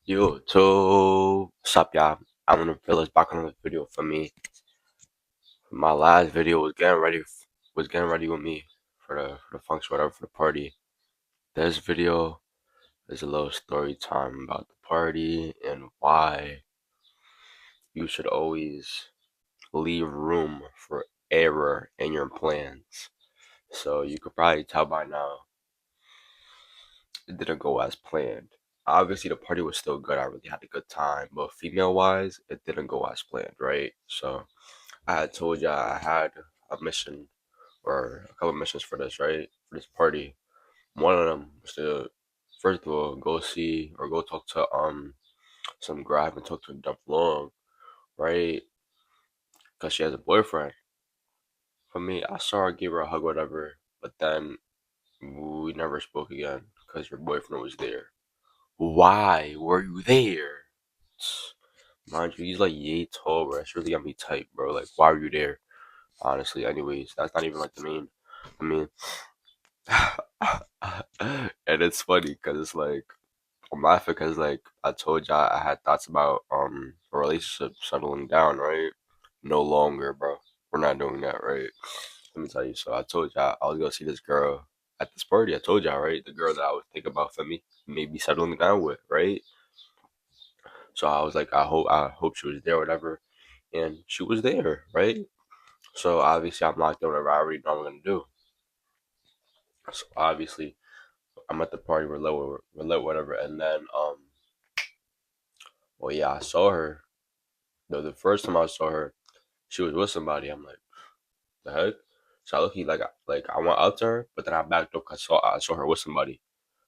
Yo, so what's up, y'all? I'm gonna village back on the video for me. My last video was getting ready with me for the function, whatever, for the party. This video is a little story time about the party and why you should always leave room for error in your plans. So you could probably tell by now it didn't go as planned. Obviously, the party was still good. I really had a good time, but female wise, it didn't go as planned, right? So I had told y'all I had a mission or a couple missions for this, right? For this party. One of them was to first of all go see or go talk to some girl I haven't talked to in dumb long, right? Cause she has a boyfriend. For me, I saw her, give her a hug, whatever, but then we never spoke again because your boyfriend was there. Why were you there? Mind you, he's like yay tall, bro. That's really got me tight, bro. Like, why were you there? Honestly, anyways, that's not even like the main. I mean, and it's funny because it's like I'm laughing because like I told y'all I had thoughts about a relationship settling down, right? No longer, bro. We're not doing that, right? Let me tell you. So I told y'all I was gonna see this girl at this party. I told y'all, right? The girl that I was thinking about for me, maybe settling down with, right? So I was like, I hope she was there, whatever, and she was there, right? So obviously I'm locked in whatever I already know I'm gonna do. So obviously I'm at the party, we're lit, whatever, and then well, yeah, I saw her. The first time I saw her, she was with somebody. I'm like, the heck? So I look like I went up to her, but then I backed up because I saw her with somebody.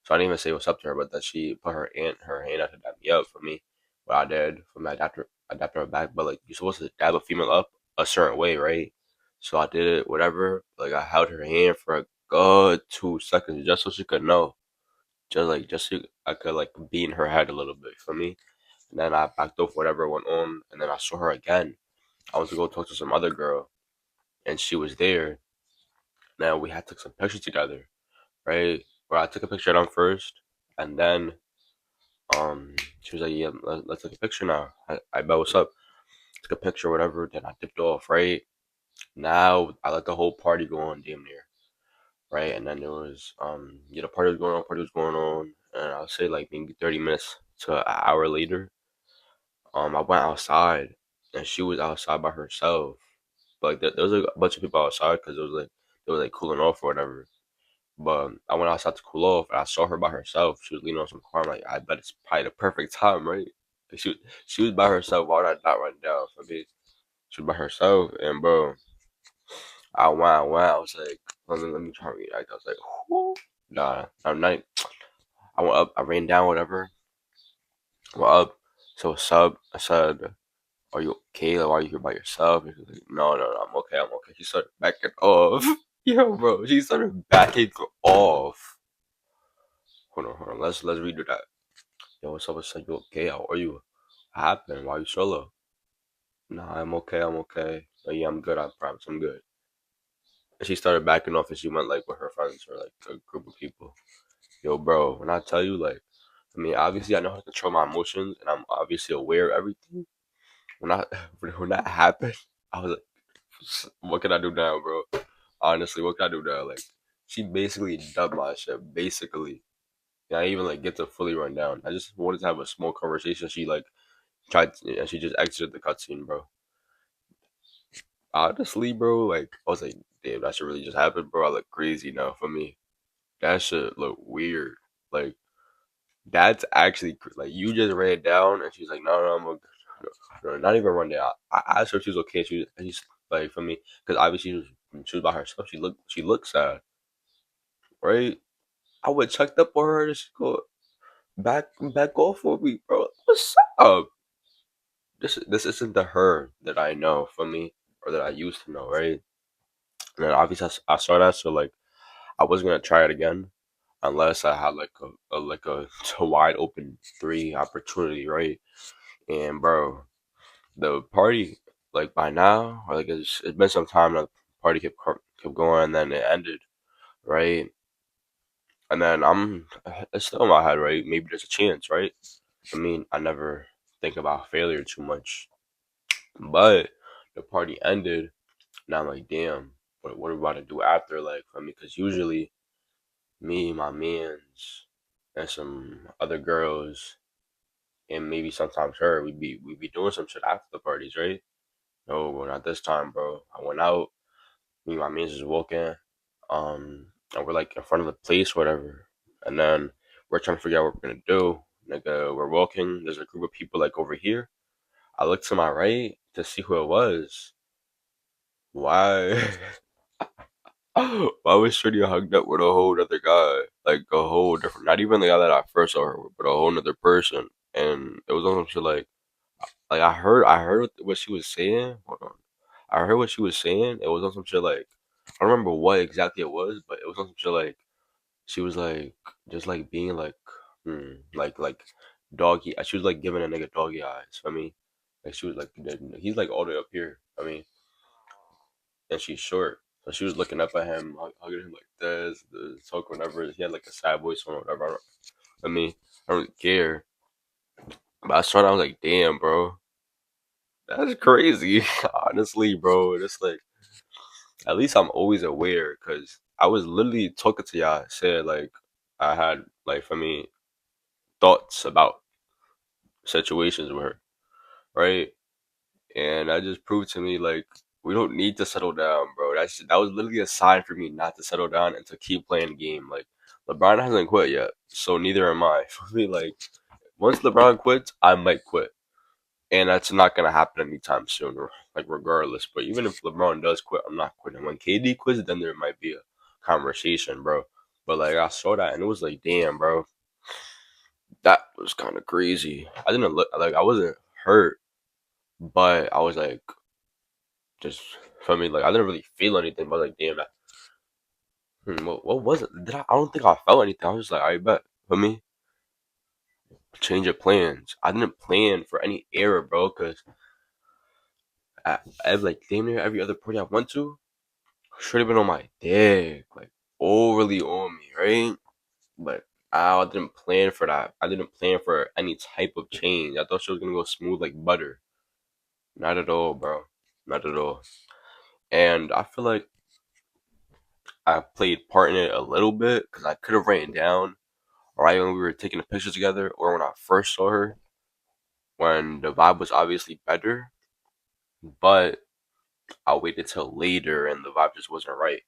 So I didn't even say what's up to her, but then she put her hand out to dap me up for me. What I did for me, I dapped her back. But like you're supposed to dab a female up a certain way, right? So I did it, whatever. Like I held her hand for a good 2 seconds just so she could know, just so I could like be in her head a little bit for me. And then I backed off whatever went on, and then I saw her again. I was to go talk to some other girl, and she was there. Now we had took some pictures together, right? Where I took a picture of them first, and then she was like, "Yeah, let's take a picture now." I bet what's up. Took a picture, whatever. Then I dipped off, right? Now I let the whole party go on, damn near, right? And then there was yeah, the party was going on, and I'll say like maybe 30 minutes to an hour later, I went outside, and she was outside by herself. But like, there was like, a bunch of people outside because it was like cooling off or whatever. But I went outside to cool off, and I saw her by herself. She was leaning on some car. I'm like, I bet it's probably the perfect time, right? 'Cause she was by herself. Why would I not run down? For me, she was by herself, and bro, I was like, let me try to react. I was like, whoo. Nah, I'm not. I went up, I ran down, whatever. Went up. So what's up? I said, "Are you okay? Like, why are you here by yourself?" And she was like, "No, no, no, I'm okay." She started backing off. Yo, bro, she started backing off. Hold on. Let's redo that. Yo, what's up? What's up? You okay? How are you? What happened? Why are you solo? Nah, I'm okay. I'm okay. Oh, yeah, I'm good. I promise. I'm good. And she started backing off, and she went like with her friends or like a group of people. Yo, bro, when I tell you, like, I mean, obviously, I know how to control my emotions, and I'm obviously aware of everything. When I when that happened, I was like, what can I do now, bro? Honestly, what can I do now? Like, she basically dubbed my shit. Basically, yeah, I didn't even like get to fully run down. I just wanted to have a small conversation. She like tried, and she just exited the cutscene, bro. Honestly, bro, like I was like, damn, that should really just happen, bro. I look crazy now for me. That shit look weird. Like that's actually like you just ran down, and she's like, no, no, I'm okay. No, not even run down. I asked her if she was okay. She's like for me because obviously she was by herself. She looked sad, right? I would checked up on her. Just go back off for me, bro. What's up? This isn't the her that I know for me or that I used to know, right? And then obviously I saw that, so like I wasn't gonna try it again unless I had like a wide open three opportunity, right? And bro, the party like by now, or like it's been some time that the party kept going, and then it ended, right? And then it's still in my head, right? Maybe there's a chance, right? I mean, I never think about failure too much. But the party ended, and I'm like, damn, what are we about to do after? Like, I mean, because usually me, my mans, and some other girls, and maybe sometimes her, we be doing some shit after the parties, right? No, well, not this time, bro. I went out. Me and my mans was walking, and we're like in front of the place, whatever. And then we're trying to figure out what we're gonna do. Nigga, we're walking. There's a group of people like over here. I looked to my right to see who it was. Why? Why was Shorty hugged up with a whole other guy? Like a whole different, not even the guy that I first saw her with, but a whole other person. And it was on some shit like I heard what she was saying. Hold on. I heard what she was saying. It was on some shit like, I don't remember what exactly it was, but it was on some shit like, she was like, just like being like, like doggy. She was like giving a nigga doggy eyes. I mean, like she was like, he's like all the way up here. I mean, and she's short. So she was looking up at him, hugging him like this, the talk whatever. He had like a sad voice or whatever. I mean, I don't really care. But I saw that, I was like, damn, bro. That's crazy. Honestly, bro. It's like, at least I'm always aware because I was literally talking to y'all, said like, I had, like, for me, thoughts about situations with her, right? And that just proved to me like we don't need to settle down, bro. That was literally a sign for me not to settle down and to keep playing the game. Like LeBron hasn't quit yet, so neither am I. For me, like once LeBron quits, I might quit, and that's not gonna happen anytime soon. Like regardless, but even if LeBron does quit, I'm not quitting. When KD quits, then there might be a conversation, bro. But like I saw that and it was like, damn, bro, that was kind of crazy. I didn't look like I wasn't hurt, but I was like, just for me, like I didn't really feel anything, but like damn, what was it? I don't think I felt anything. I was just like, I bet for me, change of plans. I didn't plan for any error, bro, because I like damn near every other party I went to should have been on my dick, like overly on me, right? But I didn't plan for that. I didn't plan for any type of change. I thought she was gonna go smooth like butter. Not at all, bro. Not at all. And I feel like I played part in it a little bit because I could have ran down right when we were taking a picture together or when I first saw her when the vibe was obviously better, but I waited till later and the vibe just wasn't right.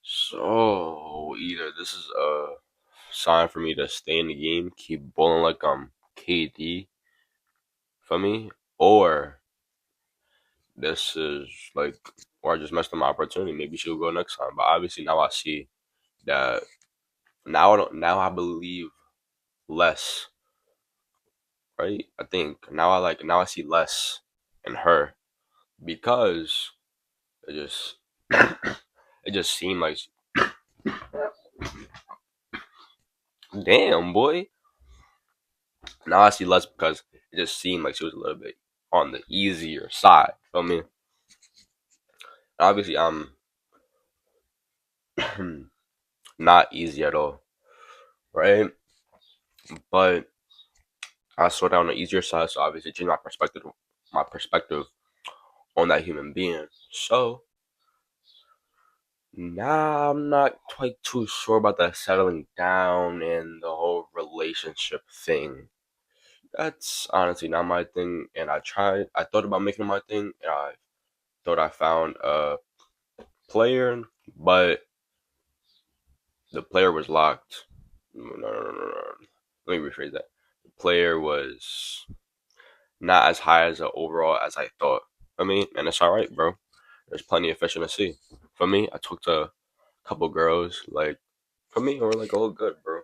So either this is a sign for me to stay in the game, keep balling like I'm KD for me, or this is like, or I just messed up my opportunity. Maybe she'll go next time. But obviously now I see that now I don't now I believe less, right? I think now I see less in her because it just it just seemed like, damn boy. Now I see less because it just seemed like she was a little bit on the easier side. Feel me? Obviously, I'm not easy at all, right? But I saw that on the easier side, so obviously changed my perspective on that human being. So now I'm not quite too sure about that settling down and the whole relationship thing. That's honestly not my thing, and I thought about making it my thing, and I thought I found a player, but the player was locked. No, no, no, no, no. Let me rephrase that. The player was not as high as a overall as I thought. I mean, and it's all right, bro. There's plenty of fish in the sea. For me, I talked to a couple girls. Like for me, we're like all good, bro.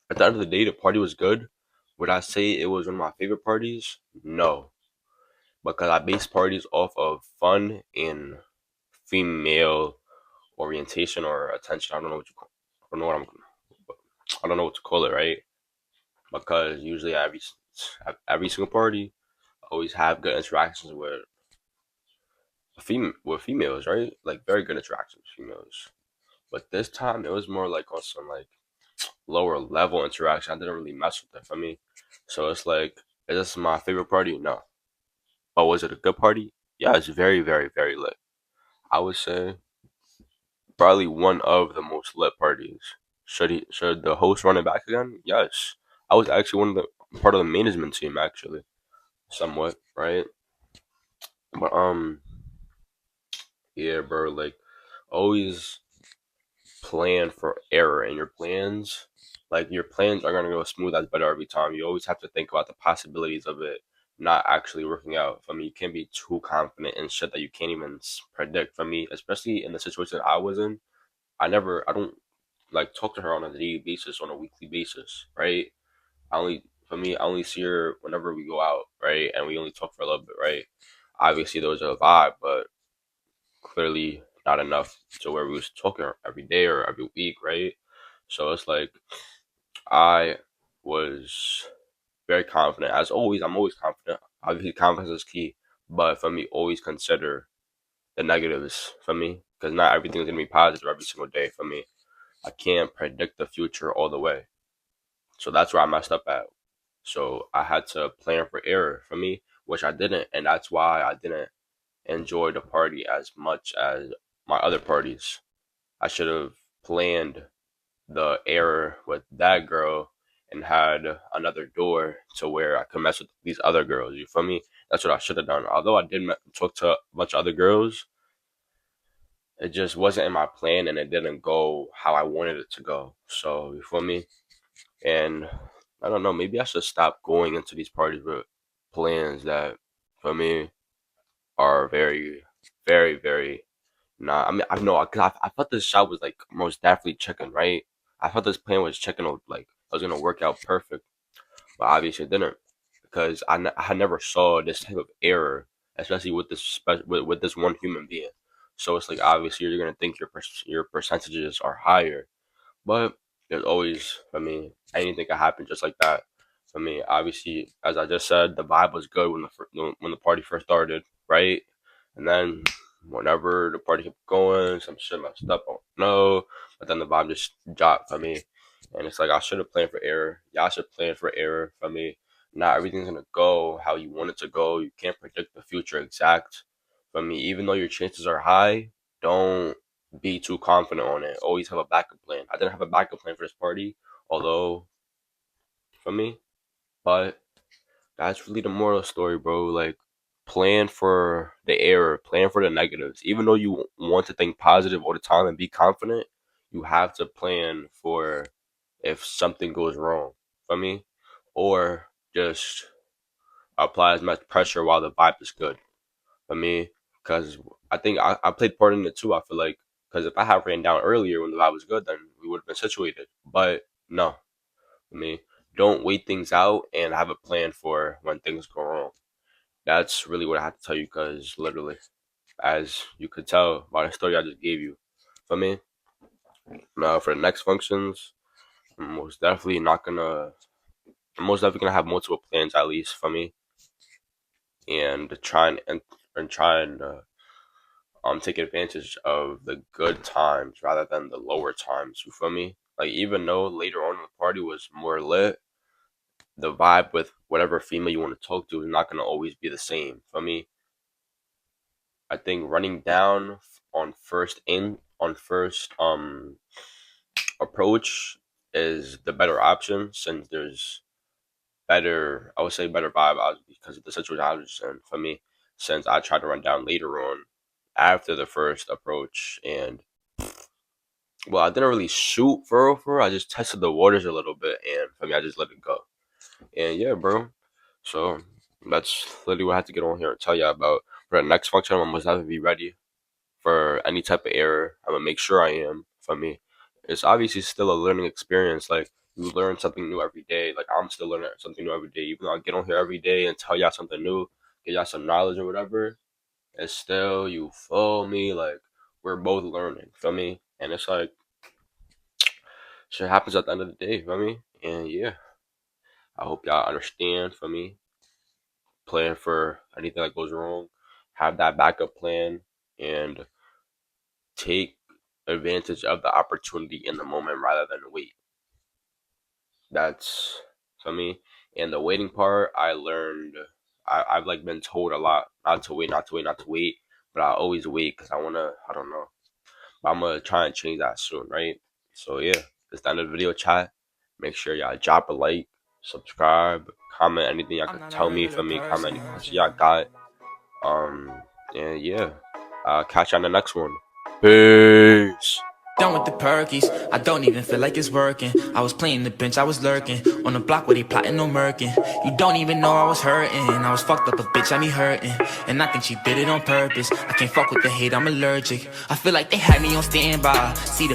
At the end of the day, the party was good. Would I say it was one of my favorite parties? No, because I base parties off of fun and female orientation or attention. I don't know what you call. I don't know what I'm. I don't know what to call it, right? Because usually at every single party, I always have good interactions with females, right? Like very good interactions with females. But this time it was more like on some like lower level interaction. I didn't really mess with it for me. So it's like, is this my favorite party? No. But was it a good party? Yeah, it's very, very, very lit. I would say probably one of the most lit parties. Should the host run it back again? Yes. I was actually one of the part of the management team actually, somewhat, right? But yeah, bro, like always plan for error in your plans. Like your plans are gonna go smooth as better every time. You always have to think about the possibilities of it not actually working out. I mean, you can't be too confident in shit that you can't even predict. For me, especially in the situation I was in, I don't like talk to her on a daily basis, on a weekly basis, right? For me, I only see her whenever we go out, right? And we only talk for a little bit, right? Obviously, there was a vibe, but clearly not enough to where we was talking every day or every week, right? So it's like I was very confident. As always, I'm always confident. Obviously, confidence is key, but for me, always consider the negatives for me because not everything is gonna be positive every single day for me. I can't predict the future all the way, so that's where I messed up at. So I had to plan for error for me, which I didn't, and that's why I didn't enjoy the party as much as my other parties. I should have planned the error with that girl and had another door to where I could mess with these other girls. You feel me? That's what I should have done. Although I did talk to a bunch of other girls, it just wasn't in my plan and it didn't go how I wanted it to go. So you feel me? And I don't know. Maybe I should stop going into these parties with plans that, for me, are very, very, very. Nah, I mean, I know, cause I thought this shot was like most definitely chicken, right? I thought this plan was chicken, like it was gonna work out perfect, but obviously it didn't, because I never saw this type of error, especially with with this one human being. So it's like obviously you're gonna think your percentages are higher, but there's always, I mean, anything can happen just like that. I mean, obviously, as I just said, the vibe was good when the party first started, right? And then whenever the party kept going, some shit messed up. I don't know, but then the vibe just dropped for me, and it's like I should have planned for error. Y'all should plan for error for me. Not everything's gonna go how you want it to go. You can't predict the future exact. For me, even though your chances are high, don't be too confident on it. Always have a backup plan. I didn't have a backup plan for this party, although for me, but that's really the moral of the story, bro. Like, plan for the error, plan for the negatives. Even though you want to think positive all the time and be confident, you have to plan for if something goes wrong for me, or just apply as much pressure while the vibe is good for me. Because I think I played part in it too. I feel like because if I had ran down earlier when the vibe was good, then we would have been situated. But no, I mean, don't wait things out and have a plan for when things go wrong. That's really what I have to tell you because literally, as you could tell by the story I just gave you, for me, now for the next functions, I'm most definitely not gonna, I'm most definitely gonna have multiple plans at least for me and try and take advantage of the good times rather than the lower times. You feel me? Like even though later on in the party was more lit, the vibe with whatever female you want to talk to is not gonna always be the same. For me, I think running down on first approach is the better option since there's better, I would say better vibe because of the situation I was in. For me, since I tried to run down later on after the first approach, and well, I didn't really shoot for real. I just tested the waters a little bit, and for me, I just let it go. And yeah, bro. So that's literally what I had to get on here and tell you about. For the next function, I must have to be ready for any type of error. I'm gonna make sure I am. For me, it's obviously still a learning experience. Like you learn something new every day. Like I'm still learning something new every day. Even though I get on here every day and tell y'all something new, get y'all some knowledge or whatever, it's still you feel me. Like we're both learning. Feel me? And it's like shit happens at the end of the day. Feel me? And yeah, I hope y'all understand. For me, plan for anything that goes wrong. Have that backup plan and take advantage of the opportunity in the moment rather than wait. That's for me. And the waiting part, I learned. I've like been told a lot not to wait, not to wait, not to wait. But I always wait because I wanna. I don't know. But I'm gonna try and change that soon, right? So yeah, that's the end of the video, chat. Make sure y'all drop a like, subscribe, comment anything y'all I'm could not a tell me regular for me. Comment any person. questions y'all got. And yeah, I'll catch you on the next one. Peace. Done with the perkies, I don't even feel like it's working. I was playing the bench, I was lurking on the block where they plotting no murking. You don't even know I was hurting. I was fucked up, a bitch, I me hurting. And I think she did it on purpose. I can't fuck with the hate, I'm allergic. I feel like they had me on standby. See the